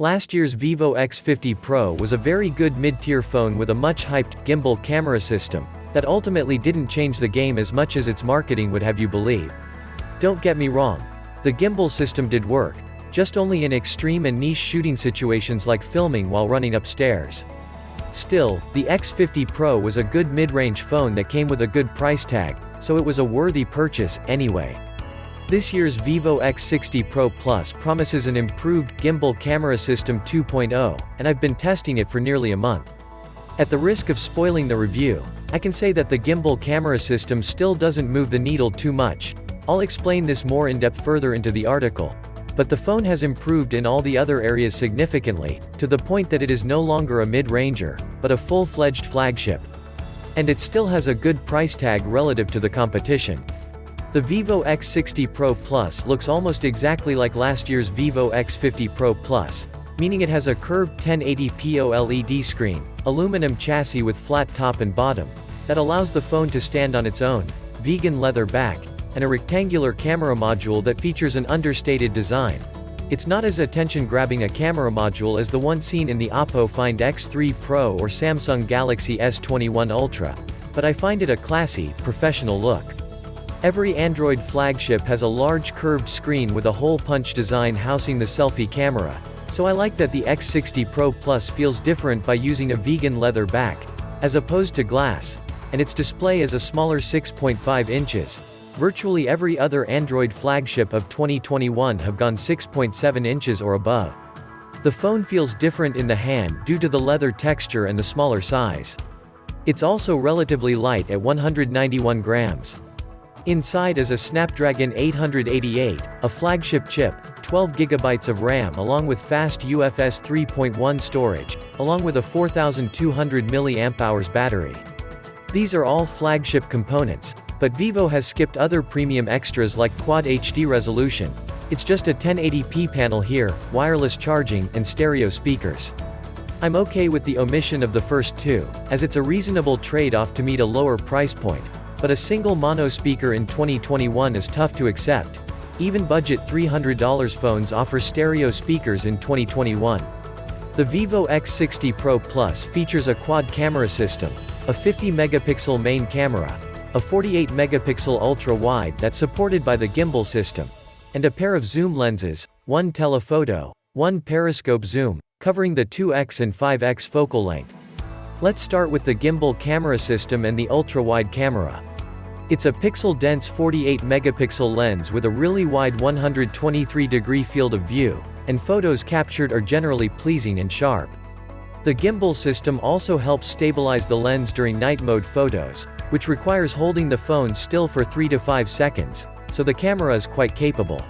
Last year's Vivo X50 Pro was a very good mid-tier phone with a much hyped gimbal camera system that ultimately didn't change the game as much as its marketing would have you believe. Don't get me wrong. The gimbal system did work, just only in extreme and niche shooting situations like filming while running upstairs. Still, the X50 Pro was a good mid-range phone that came with a good price tag, so it was a worthy purchase, anyway. This year's Vivo X60 Pro Plus promises an improved gimbal camera system 2.0, and I've been testing it for nearly a month. At the risk of spoiling the review, I can say that the gimbal camera system still doesn't move the needle too much. I'll explain this more in depth further into the article. But the phone has improved in all the other areas significantly, to the point that it is no longer a mid-ranger, but a full-fledged flagship. And it still has a good price tag relative to the competition. The Vivo X60 Pro Plus looks almost exactly like last year's Vivo X50 Pro Plus, meaning it has a curved 1080p OLED screen, aluminum chassis with flat top and bottom, that allows the phone to stand on its own, vegan leather back, and a rectangular camera module that features an understated design. It's not as attention-grabbing a camera module as the one seen in the Oppo Find X3 Pro or Samsung Galaxy S21 Ultra, but I find it a classy, professional look. Every Android flagship has a large curved screen with a hole-punch design housing the selfie camera, so I like that the X60 Pro Plus feels different by using a vegan leather back, as opposed to glass, and its display is a smaller 6.5 inches. Virtually every other Android flagship of 2021 have gone 6.7 inches or above. The phone feels different in the hand due to the leather texture and the smaller size. It's also relatively light at 191 grams. Inside is a Snapdragon 888, a flagship chip, 12 GB of RAM along with fast UFS 3.1 storage, along with a 4200 mAh battery. These are all flagship components, but Vivo has skipped other premium extras like Quad HD resolution. It's just a 1080p panel here, wireless charging, and stereo speakers. I'm okay with the omission of the first two, as it's a reasonable trade-off to meet a lower price point. But a single mono speaker in 2021 is tough to accept. Even budget $300 phones offer stereo speakers in 2021. The Vivo X60 Pro Plus features a quad camera system, a 50-megapixel main camera, a 48-megapixel ultra-wide that's supported by the gimbal system, and a pair of zoom lenses, one telephoto, one periscope zoom, covering the 2x and 5x focal length. Let's start with the gimbal camera system and the ultra-wide camera. It's a pixel-dense 48-megapixel lens with a really wide 123-degree field of view, and photos captured are generally pleasing and sharp. The gimbal system also helps stabilize the lens during night mode photos, which requires holding the phone still for 3 to 5 seconds, so the camera is quite capable.